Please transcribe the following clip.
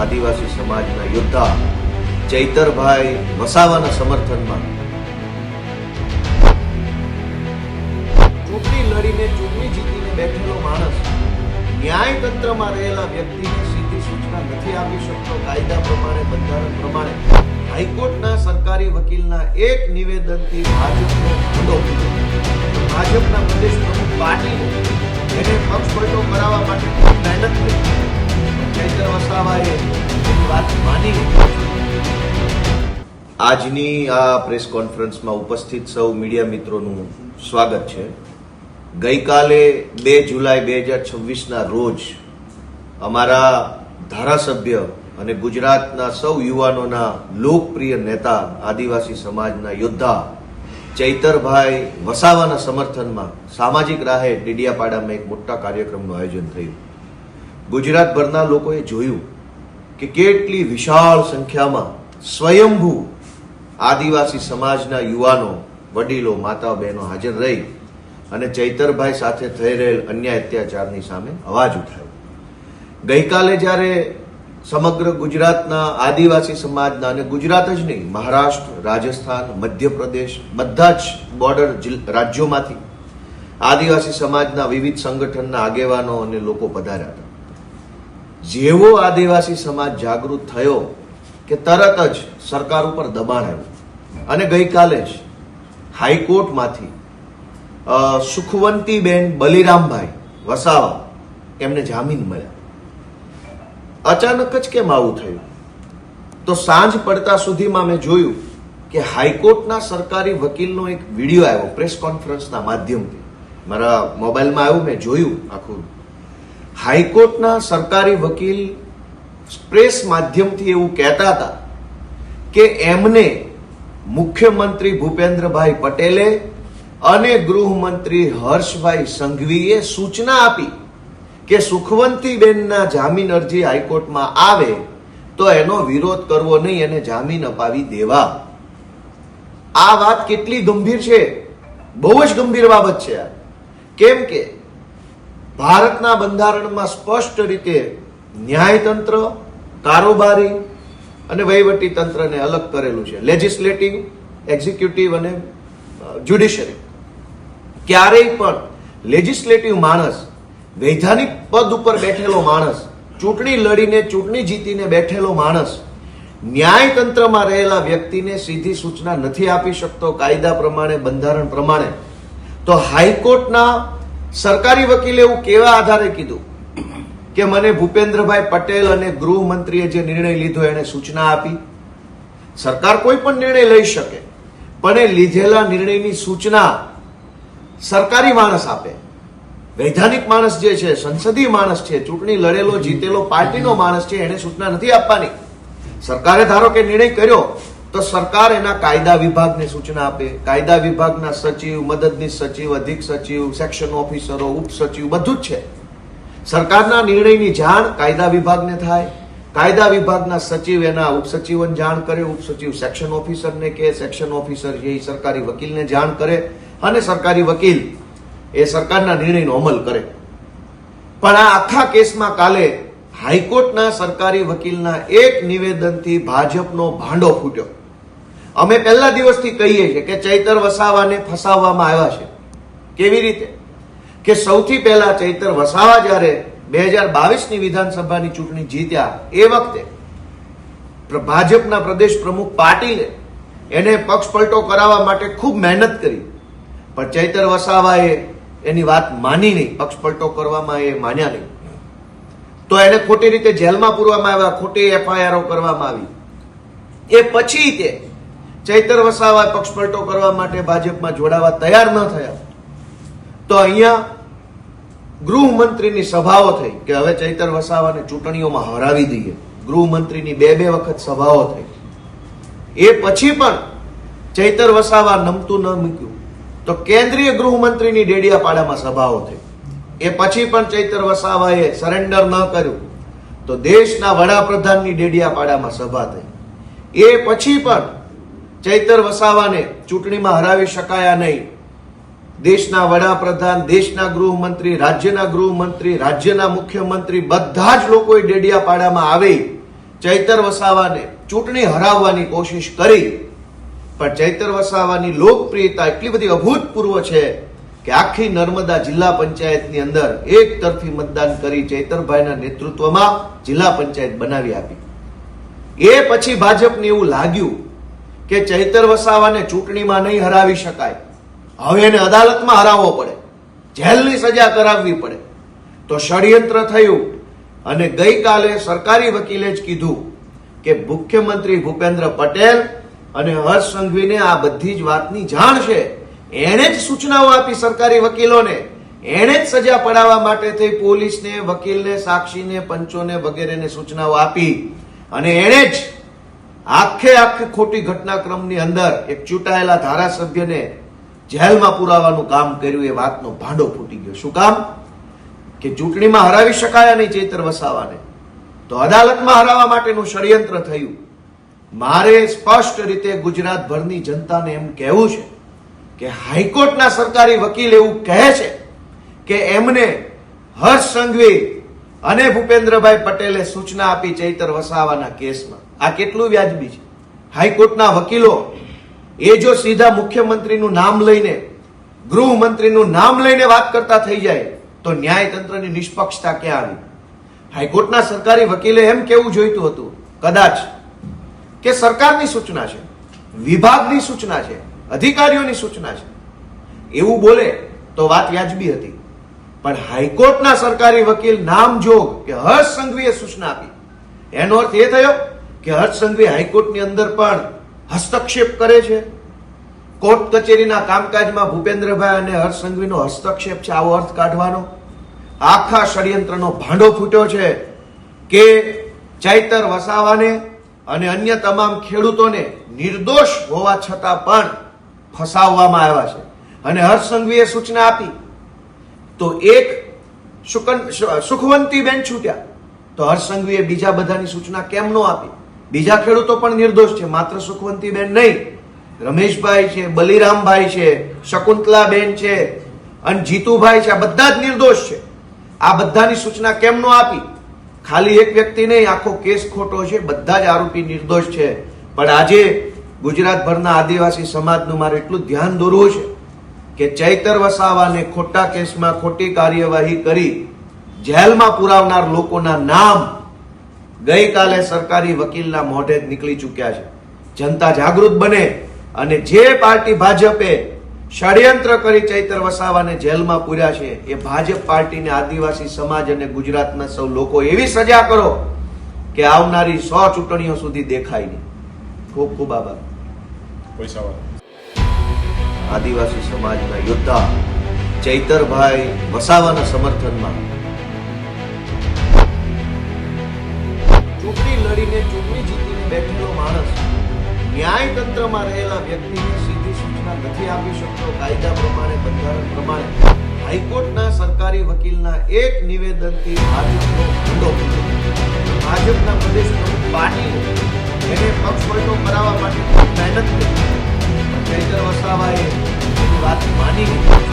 આદિવાસી સમાજના યોદ્ધા ચૈતરભાઈ વસાવાના સમર્થનમાં ચૂંટણી લડીને ચૂંટણી જીતીને બેઠેલો માણસ ન્યાયતંત્રમાં રહેલા વ્યક્તિને સીધી સૂચના નથી આપી શકતો કાયદા પ્રમાણે, બંધારણ પ્રમાણે. હાઈકોર્ટના સરકારી વકીલના એક નિવેદનથી ભાજપનો ભંડો ભાજપના પ્રદેશ પ્રમુખ પાટીલે એને પક્ષપલટો કરાવવા માટે ખૂબ મહેનત કરી. ચૈતર વસાવાએ એની વાત માની. આજની આ પ્રેસ કોન્ફરન્સમાં ઉપસ્થિત સૌ મીડિયા મિત્રોનું સ્વાગત છે. ગઈકાલે 2 જુલાઈ 2026ના રોજ અમારા ધારાસભ્ય અને ગુજરાતના સૌ યુવાનોના લોકપ્રિય નેતા આદિવાસી સમાજના યોદ્ધા ચૈતરભાઈ વસાવાના સમર્થનમાં સામાજિક રાહે ડેડિયાપાડામાં એક મોટા કાર્યક્રમનું આયોજન થયું. ગુજરાતભરના લોકોએ જોયું કે કેટલી વિશાળ સંખ્યામાં સ્વયંભૂ આદિવાસી સમાજના યુવાનો, વડીલો, માતા બહેનો હાજર રહી અને ચૈતરભાઈ સાથે થઈ રહેલ અન્યાય અત્યાચારની સામે અવાજ ઉઠાવ્યો. ગઈકાલે જ્યારે સમગ્ર ગુજરાતના આદિવાસી સમાજના, અને ગુજરાત જ નહીં, મહારાષ્ટ્ર, રાજસ્થાન, મધ્યપ્રદેશ, બધા જ બોર્ડર રાજ્યોમાંથી આદિવાસી સમાજના વિવિધ સંગઠનના આગેવાનો અને લોકો પધાર્યા હતા. જેવો આદિવાસી સમાજ જાગૃત થયો કે તરત જ સરકાર ઉપર દબાણ આવ્યું અને ગઈકાલે જ હાઈકોર્ટમાંથી સુખવંતીબેન બલિરામભાઈ વસાવા એમને જામીન મળ્યા. અચાનક જ કેમ આવું થયું? તો સાંજ પડતા સુધીમાં મેં જોયું કે હાઈકોર્ટના સરકારી વકીલનો એક વિડીયો આવ્યો પ્રેસ કોન્ફરન્સના માધ્યમથી. મારા મોબાઈલમાં આવ્યું, મેં જોયું આખું. હાઈકોર્ટના સરકારી વકીલ પ્રેસ માધ્યમથી એવું કહેતા હતા કે એમને મુખ્યમંત્રી ભૂપેન્દ્રભાઈ પટેલે અને ગૃહમંત્રી હર્ષભાઈ સંઘવીએ સૂચના આપી કે સુખવંતીબેનના જામીન અરજી હાઈકોર્ટમાં આવે તો એનો વિરોધ કરવો નહીં, એને જામીન અપાવી દેવા. આ વાત કેટલી ગંભીર છે? બહુ જ ગંભીર બાબત છે. કેમ કે ભારતના બંધારણમાં સ્પષ્ટ રીતે ન્યાયતંત્ર, કારોબારી અને વહીવટી તંત્રને અલગ કરેલું છે. લેજિસ્લેટિવ, એક્ઝિક્યુટિવ અને જ્યુડિશરી. ક્યારેય પણ લેજિસ્લેટિવ માણસ, વૈધાનિક પદ ઉપર બેઠેલો માણસ, ચૂંટણી લડીને ચૂંટણી જીતીને બેઠેલો માણસ ન્યાયતંત્રમાં રહેલા વ્યક્તિને સીધી સૂચના નથી આપી શકતો કાયદા પ્રમાણે, બંધારણ પ્રમાણે. તો હાઈકોર્ટના સરકારી વકીલે એવું કેવા આધારે કીધું કે મને ભૂપેન્દ્રભાઈ પટેલ અને ગૃહમંત્રીએ જે નિર્ણય લીધો એને સૂચના આપી? સરકાર કોઈ પણ નિર્ણય લઈ શકે, પણ એ લીધેલા નિર્ણયની સૂચના સરકારી માણસ આપે. વૈધાનિક માણસ જે છે, સંસદીય માણસ છે, ચૂંટણી લડેલો જીતેલો પાર્ટીનો માણસ છે, એને સૂચના નથી આપવાની. સરકારે ધારો કે નિર્ણય કર્યો તો સરકાર એના કાયદા વિભાગને સૂચના આપે. કાયદા વિભાગના સચિવ, મદદનીશ સચિવ, અધિક સચિવ, સેક્શન ઓફિસરો, ઉપસચિવ બધું જ છે. સરકારના નિર્ણયની જાણ કાયદા વિભાગને થાય. કાયદા વિભાગના સચિવ એના ઉપસચિવને જાણ કરે, ઉપસચિવ સેક્શન ઓફિસરને કહે, સેક્શન ઓફિસર એ સરકારી વકીલને જાણ કરે અને સરકારી વકીલ એ સરકારના નિર્ણયનો અમલ કરે. પણ આ આખા કેસમાં કાલે હાઈકોર્ટના સરકારી વકીલના એક નિવેદનથી ભાજપનો ભાંડો ફૂટ્યો. અમે પહેલા દિવસથી કહીએ છીએ કે ચૈતર વસાવાને ફસાવવામાં આવ્યા છે. કેવી રીતે? કે સૌથી પહેલા ચૈતર વસાવા જ્યારે 2022ની વિધાનસભાની ચૂંટણી જીત્યા એ વખતે ભાજપના પ્રદેશ પ્રમુખ પાટીલે એને પક્ષપલટો કરાવવા માટે ખૂબ મહેનત કરી, પણ ચૈતર વસાવાએ એની વાત માની નહીં. પક્ષપલટો કરવામાં એ માન્યા નહીં. તો એને ખોટી રીતે જેલમાં પૂરવામાં આવ્યા, ખોટી એફઆઈઆરો કરવામાં આવી. એ પછી તે ચૈતર વસાવા પક્ષપલટો કરવા માટે ભાજપમાં જોડાવા તૈયાર ન થયા. તો અહીંયા ગૃહમંત્રીની સભાઓ થઈ કે હવે ચૈતર વસાવાને ચૂંટણીઓમાં હરાવી દઈએ. ગૃહમંત્રીની બે વખત સભાઓ થઈ. એ પછી પણ ચૈતર વસાવા નમતું ન મૂક્યું તો કેન્દ્રીય ગૃહમંત્રીની ડેડિયાપાડામાં સભાઓ થઈ. એ પછી પણ ચૈતર વસાવાએ સરેન્ડર ન કર્યું તો દેશના વડાપ્રધાનની ડેડિયાપાડામાં સભા થઈ. એ પછી પણ ચૈતર વસાવાને ચૂંટણીમાં હરાવી શકાયા નહીં. દેશના વડાપ્રધાન, દેશના ગૃહમંત્રી, રાજ્યના મુખ્યમંત્રી બધા જ લોકોએ ડેડિયાપાડામાં આવી ચૈતર વસાવાને ચૂંટણી હરાવવાની કોશિશ કરી, પણ ચૈતર વસાવાની લોકપ્રિયતા એટલી બધી અભૂતપૂર્વ છે કે આખી નર્મદા જિલ્લા પંચાયતની અંદર એક તરફી મતદાન કરી ચૈતરભાઈના નેતૃત્વમાં જિલ્લા પંચાયત બનાવી આપી. એ પછી ભાજપને એવું લાગ્યું કે ચૈતર વસાવાને ચૂંટણીમાં નહીં હરાવી શકાય, હવે એને અદાલતમાં હરાવવો પડે, જેલની સજા કરાવવી પડે. તો ષડયંત્ર થયું અને ગઈકાલે સરકારી વકીલે જ કીધું કે મુખ્યમંત્રી ભૂપેન્દ્ર પટેલ અને હર્ષ સંઘવીને આ બધી જ વાતની જાણ છે. એણે જ સૂચનાઓ આપી સરકારી વકીલોને, એણે જ સજા પડાવવા માટે થઈ પોલીસને, વકીલને, સાક્ષીને, પંચોને વગેરેને સૂચનાઓ આપી અને એણે જ આખે ખોટી ઘટનાક્રમની અંદર એક ચૂંટાયેલા ધારાસભ્યને જેલમાં પુરાવાનું કામ કર્યું. એ વાતનો ભાંડો ફૂટી ગયો. શું કામ? કે ચૂંટણીમાં હરાવી શકાયા નહીં ચૈતર વસાવાને, તો અદાલતમાં હરાવવા માટેનું ષડયંત્ર થયું. મારે સ્પષ્ટ રીતે ગુજરાતભરની જનતાને એમ કહેવું છે કે હાઈકોર્ટના સરકારી વકીલ એવું કહે છે કે એમને હર્ષ સંઘવી અને ભૂપેન્દ્રભાઈ પટેલે સૂચના આપી ચૈતર વસાવાના કેસમાં. આ કેટલું વ્યાજબી છે? હાઈકોર્ટના વકીલો એ જો સીધા મુખ્યમંત્રીનું નામ લઈને, ગૃહમંત્રીનું નામ લઈને વાત કરતા થઈ જાય તો ન્યાયતંત્રની નિષ્પક્ષતા ક્યાં આવી? હાઈકોર્ટના સરકારી વકીલે એમ કેવું જોઈતું હતું કદાચ કે સરકારની સૂચના છે, વિભાગની સૂચના છે, અધિકારીઓની સૂચના છે, એવું બોલે તો વાત વ્યાજબી હતી. પણ હાઈકોર્ટના સરકારી વકીલ નામજોગ કે હર્ષ સંઘવીએ સૂચના આપી, એનો અર્થ એ થયો કે હર્ષ સંઘવી હાઈકોર્ટની અંદર પણ હસ્તક્ષેપ કરે છે. કોર્ટ કચેરીના કામકાજમાં ભૂપેન્દ્રભાઈ અને હર્ષ સંઘવીનો હસ્તક્ષેપ છે, આવો અર્થ કાઢવાનો. આખા ષડયંત્રનો ભાંડો ફૂટ્યો છે કે ચૈતર વસાવાને અને અન્ય તમામ ખેડૂતોને નિર્દોષ હોવા છતાં પણ ફસાવવામાં આવ્યા છે. અને હર્ષ સંઘવીએ સૂચના આપી તો એક સુખવંતીબેન છૂટ્યા, તો હર્ષ સંઘવીએ બીજા બધાની સૂચના કેમ ન આપી? બીજા ખેડૂતો પણ નિર્દોષ છે, માત્ર સુખવંતીબેન નહીં. રમેશભાઈ છે, બલિરામભાઈ છે, શકુંતલાબેન છે અને જીતુભાઈ છે, આ બધા જ નિર્દોષ છે. આ બધાની સૂચના કેમ ન આપી? ખાલી એક વ્યક્તિ નહીં, આખો કેસ ખોટો છે, બધા જ આરોપી નિર્દોષ છે. પણ આજે ગુજરાતભરના આદિવાસી સમાજનું મારે એટલું ધ્યાન દોરવું છે કે ચૈતર વસાવાને ખોટા કેસમાં ખોટી કાર્યવાહી કરી જેલમાં પુરાવનાર લોકોના નામ ગઈકાલે સરકારી વકીલના મોઢે જ નીકળી ચૂક્યા છે. જનતા જાગૃત બને અને જે પાર્ટી ભાજપે ષડયંત્ર કરી ચૈતર વસાવાને જેલમાં પૂર્યા છે એ ભાજપ પાર્ટીને આદિવાસી સમાજ અને ગુજરાતના સૌ લોકો એવી સજા કરો કે આવનારી 100 ચૂંટણીઓ સુધી દેખાય નહીં. ખૂબ ખૂબ આભાર. આદિવાસી સમાજના યોદ્ધા ચૈતરભાઈ વસાવાના સમર્થનમાં ચૂંટણી લડીને ચૂંટણી જીતીને બેઠેલો માણસ ન્યાયતંત્રમાં રહેલા વ્યક્તિને સીધી સૂચના નથી આપી શકતો. કાયદા પ્રમાણે, બંધારણ પ્રમાણે હાઈકોર્ટના સરકારી વકીલના એક નિવેદનથી ભાજપનો ભંડો ફૂટ્યો. ભાજપના પ્રદેશ પ્રમુખ પાટીલે એને પક્ષ પલટો કરાવવા માટે ખૂબ મહેનત કરી. ચૈતર વસાવાએ એની વાત માની લીધી.